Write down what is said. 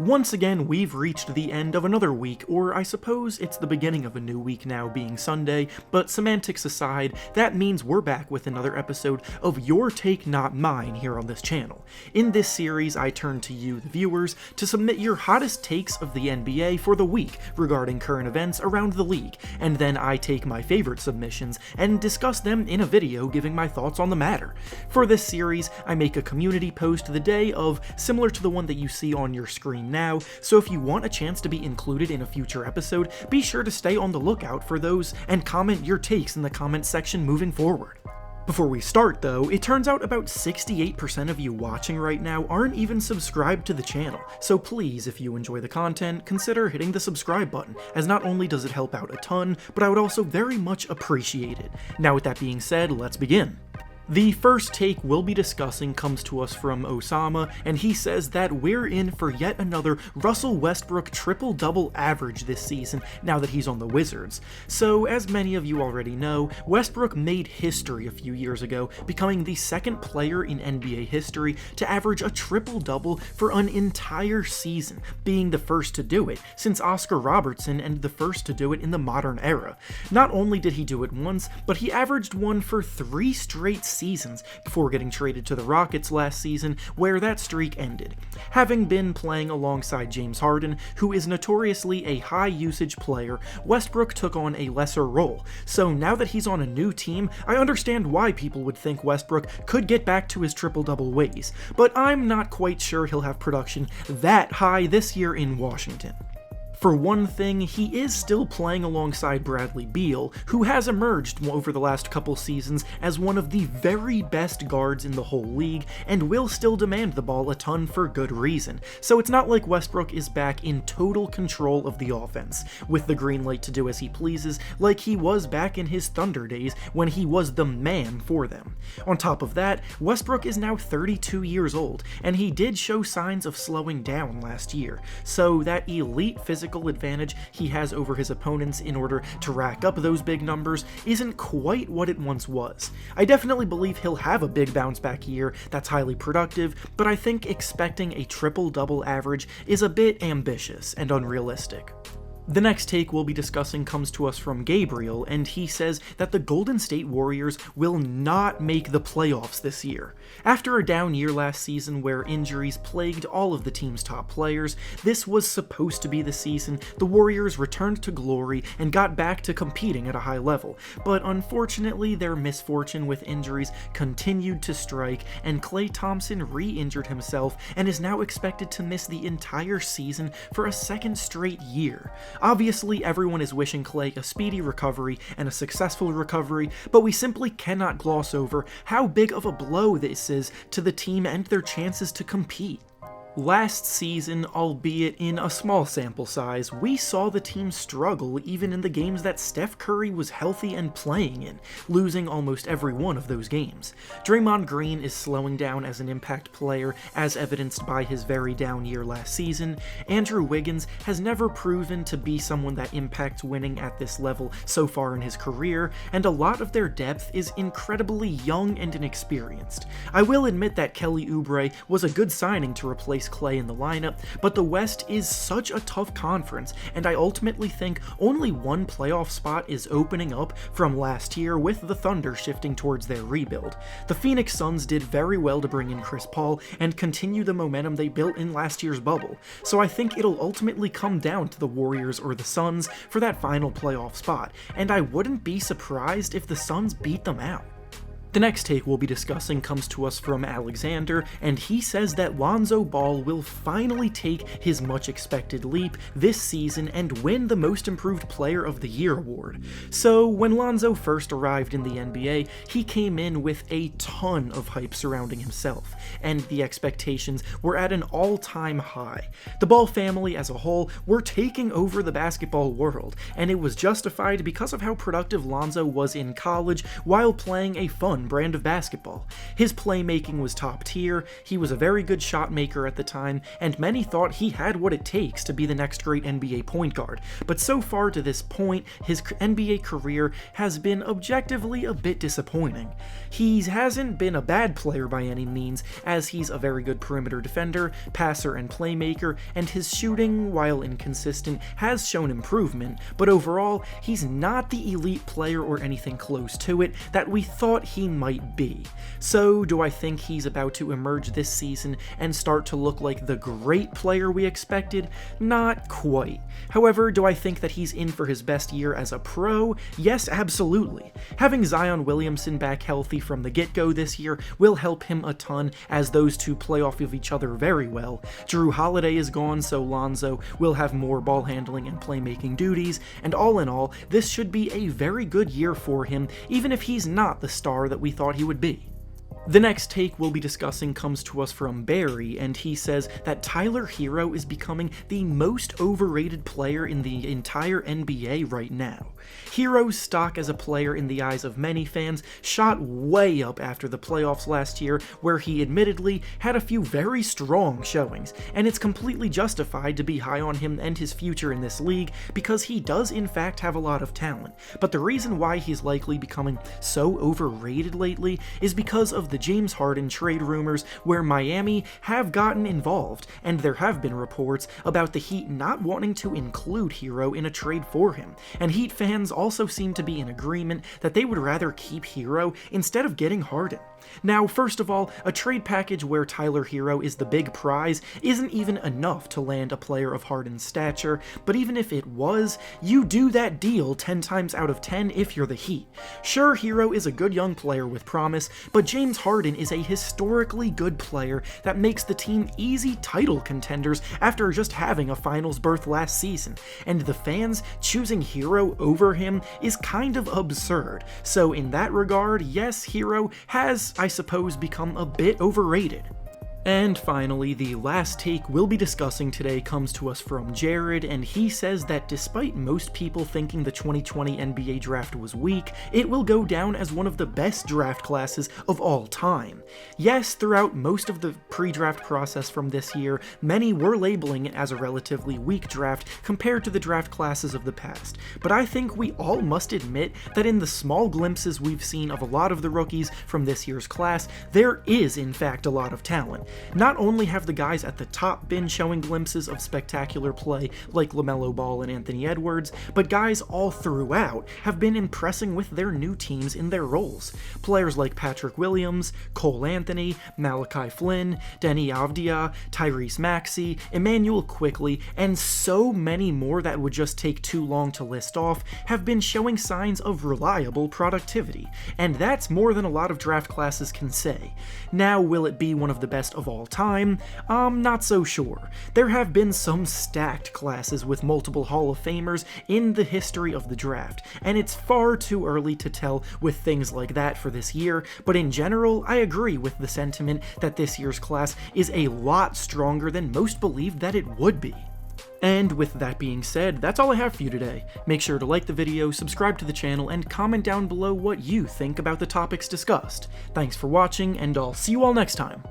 Once again, we've reached the end of another week, or I suppose it's the beginning of a new week now being Sunday, but semantics aside, that means we're back with another episode of Your Take Not Mine here on this channel. In this series, I turn to you, the viewers, to submit your hottest takes of the NBA for the week regarding current events around the league, and then I take my favorite submissions and discuss them in a video giving my thoughts on the matter. For this series, I make a community post the day of, similar to the one that you see on your screen now, so if you want a chance to be included in a future episode, be sure to stay on the lookout for those and comment your takes in the comments section moving forward. Before we start though, it turns out about 68% of you watching right now aren't even subscribed to the channel, so please, if you enjoy the content, consider hitting the subscribe button, as not only does it help out a ton, but I would also very much appreciate it. Now with that being said, let's begin. The first take we'll be discussing comes to us from Osama, and he says that we're in for yet another Russell Westbrook triple-double average this season now that he's on the Wizards. So, as many of you already know, Westbrook made history a few years ago, becoming the second player in NBA history to average a triple-double for an entire season, being the first to do it, since Oscar Robertson and the first to do it in the modern era. Not only did he do it once, but he averaged one for 3 straight seasons before getting traded to the Rockets last season, where that streak ended. Having been playing alongside James Harden, who is notoriously a high-usage player, Westbrook took on a lesser role, so now that he's on a new team, I understand why people would think Westbrook could get back to his triple-double ways, but I'm not quite sure he'll have production that high this year in Washington. For one thing, he is still playing alongside Bradley Beal, who has emerged over the last couple seasons as one of the very best guards in the whole league, and will still demand the ball a ton for good reason, so it's not like Westbrook is back in total control of the offense, with the green light to do as he pleases, like he was back in his Thunder days when he was the man for them. On top of that, Westbrook is now 32 years old, and he did show signs of slowing down last year, so that elite physical advantage he has over his opponents in order to rack up those big numbers isn't quite what it once was. I definitely believe he'll have a big bounce back year that's highly productive, but I think expecting a triple-double average is a bit ambitious and unrealistic. The next take we'll be discussing comes to us from Gabriel, and he says that the Golden State Warriors will not make the playoffs this year. After a down year last season where injuries plagued all of the team's top players, this was supposed to be the season the Warriors returned to glory and got back to competing at a high level, but unfortunately their misfortune with injuries continued to strike, and Klay Thompson re-injured himself and is now expected to miss the entire season for a second straight year. Obviously, everyone is wishing Klay a speedy recovery and a successful recovery, but we simply cannot gloss over how big of a blow this is to the team and their chances to compete. Last season, albeit in a small sample size, we saw the team struggle even in the games that Steph Curry was healthy and playing in, losing almost every one of those games. Draymond Green is slowing down as an impact player, as evidenced by his very down year last season. Andrew Wiggins has never proven to be someone that impacts winning at this level so far in his career, and a lot of their depth is incredibly young and inexperienced. I will admit that Kelly Oubre was a good signing to replace Klay in the lineup, but the West is such a tough conference, and I ultimately think only one playoff spot is opening up from last year, with the Thunder shifting towards their rebuild. The Phoenix Suns did very well to bring in Chris Paul and continue the momentum they built in last year's bubble, so I think it'll ultimately come down to the Warriors or the Suns for that final playoff spot, and I wouldn't be surprised if the Suns beat them out. The next take we'll be discussing comes to us from Alexander, and he says that Lonzo Ball will finally take his much-expected leap this season and win the Most Improved Player of the Year award. So, when Lonzo first arrived in the NBA, he came in with a ton of hype surrounding himself, and the expectations were at an all-time high. The Ball family as a whole were taking over the basketball world, and it was justified because of how productive Lonzo was in college while playing a fun brand of basketball. His playmaking was top tier, he was a very good shot maker at the time, and many thought he had what it takes to be the next great NBA point guard. But so far to this point, his NBA career has been objectively a bit disappointing. He hasn't been a bad player by any means, as he's a very good perimeter defender, passer, and playmaker, and his shooting, while inconsistent, has shown improvement, but overall, he's not the elite player or anything close to it that we thought he might be. So, do I think he's about to emerge this season and start to look like the great player we expected? Not quite. However, do I think that he's in for his best year as a pro? Yes, absolutely. Having Zion Williamson back healthy from the get-go this year will help him a ton, as those two play off of each other very well. Drew Holiday is gone, so Lonzo will have more ball handling and playmaking duties, and all in all, this should be a very good year for him, even if he's not the star that we thought he would be. The next take we'll be discussing comes to us from Barry, and he says that Tyler Herro is becoming the most overrated player in the entire NBA right now. Herro's stock as a player in the eyes of many fans shot way up after the playoffs last year, where he admittedly had a few very strong showings, and it's completely justified to be high on him and his future in this league because he does in fact have a lot of talent. But the reason why he's likely becoming so overrated lately is because of the James Harden trade rumors, where Miami have gotten involved, and there have been reports about the Heat not wanting to include Herro in a trade for him, and Heat fans also seem to be in agreement that they would rather keep Herro instead of getting Harden. Now, first of all, a trade package where Tyler Herro is the big prize isn't even enough to land a player of Harden's stature, but even if it was, you do that deal 10 times out of 10 if you're the Heat. Sure, Herro is a good young player with promise, but James Harden is a historically good player that makes the team easy title contenders after just having a finals berth last season, and the fans choosing Herro over him is kind of absurd. So in that regard, yes, Herro has, I suppose, become a bit overrated. And finally, the last take we'll be discussing today comes to us from Jared, and he says that despite most people thinking the 2020 NBA draft was weak, it will go down as one of the best draft classes of all time. Yes, throughout most of the pre-draft process from this year, many were labeling it as a relatively weak draft compared to the draft classes of the past, but I think we all must admit that in the small glimpses we've seen of a lot of the rookies from this year's class, there is in fact a lot of talent. Not only have the guys at the top been showing glimpses of spectacular play like LaMelo Ball and Anthony Edwards, but guys all throughout have been impressing with their new teams in their roles. Players like Patrick Williams, Cole Anthony, Malachi Flynn, Deni Avdija, Tyrese Maxey, Emmanuel Quickley, and so many more that would just take too long to list off have been showing signs of reliable productivity, and that's more than a lot of draft classes can say. Now, will it be one of the best of all time? Not so sure. There have been some stacked classes with multiple Hall of Famers in the history of the draft, and it's far too early to tell with things like that for this year, but in general, I agree with the sentiment that this year's class is a lot stronger than most believed that it would be. And with that being said, that's all I have for you today. Make sure to like the video, subscribe to the channel, and comment down below what you think about the topics discussed. Thanks for watching, and I'll see you all next time.